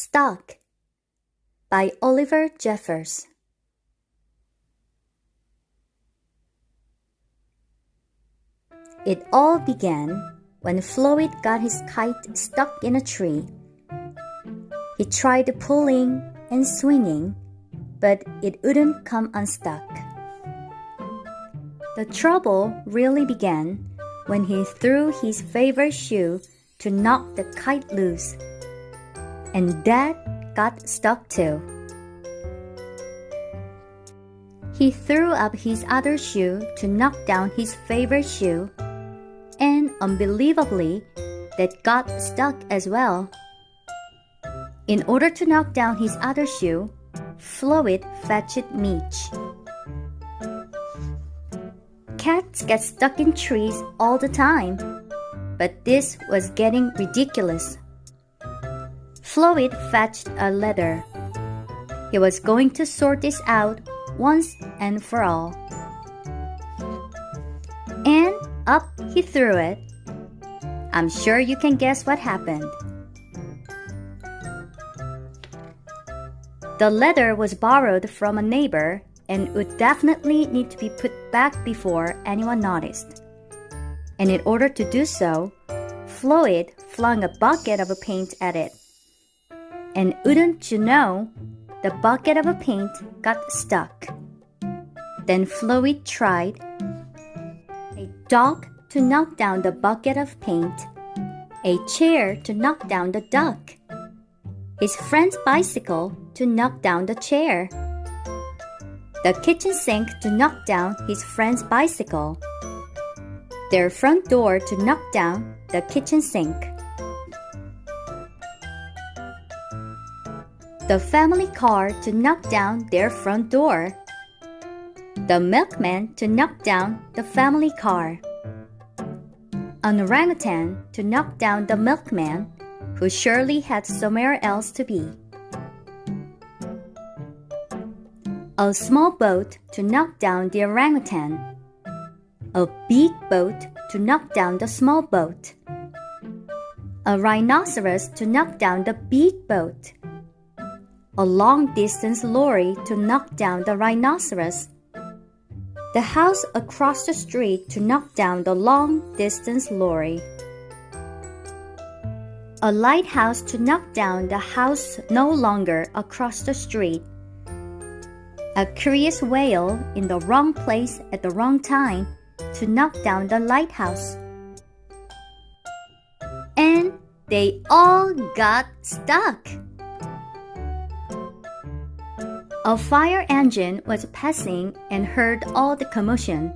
Stuck by Oliver Jeffers. It all began when Floyd got his kite stuck in a tree. He tried pulling and swinging, but it wouldn't come unstuck. The trouble really began when he threw his favorite shoe to knock the kite loose, and that got stuck too. He threw up his other shoe to knock down his favorite shoe, and unbelievably, that got stuck as well. In order to knock down his other shoe, Floyd fetched Mitch. Cats get stuck in trees all the time, but this was getting ridiculous. Floyd fetched a ladder. He was going to sort this out once and for all. And up he threw it. I'm sure you can guess what happened. The ladder was borrowed from a neighbor and would definitely need to be put back before anyone noticed. And in order to do so, Floyd flung a bucket of paint at it. And wouldn't you know, the bucket of paint got stuck. Then Floyd tried a dog to knock down the bucket of paint, a chair to knock down the duck, his friend's bicycle to knock down the chair, the kitchen sink to knock down his friend's bicycle, their front door to knock down the kitchen sink, the family car to knock down their front door, the milkman to knock down the family car, an orangutan to knock down the milkman, who surely had somewhere else to be, a small boat to knock down the orangutan, a big boat to knock down the small boat, a rhinoceros to knock down the big boat, a long-distance lorry to knock down the rhinoceros, the house across the street to knock down the long-distance lorry, a lighthouse to knock down the house no longer across the street, a curious whale in the wrong place at the wrong time to knock down the lighthouse. And they all got stuck. A fire engine was passing and heard all the commotion.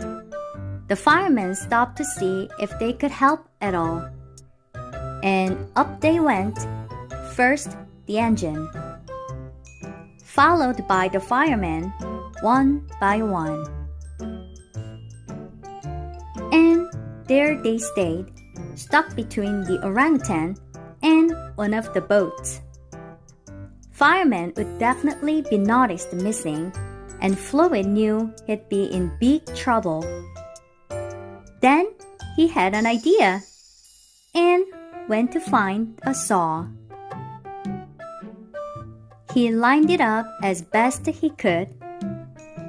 The firemen stopped to see if they could help at all. And up they went, first the engine, followed by the firemen, one by one. And there they stayed, stuck between the orangutan and one of the boats. Firemen would definitely be noticed missing, and Floyd knew he'd be in big trouble. Then he had an idea, and went to find a saw. He lined it up as best he could,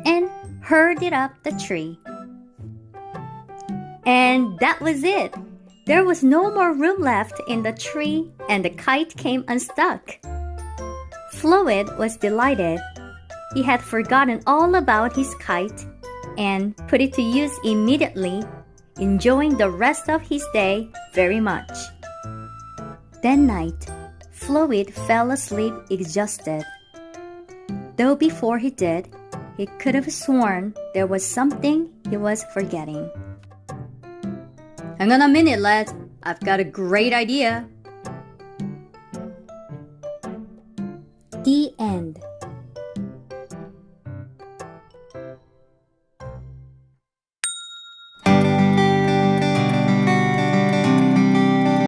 and hurled it up the tree. And that was it. There was no more room left in the tree, and the kite came unstuck. Floyd was delighted. He had forgotten all about his kite and put it to use immediately, enjoying the rest of his day very much. That night, Floyd fell asleep exhausted. Though before he did, he could have sworn there was something he was forgetting. Hang on a minute, lads. I've got a great idea. The end.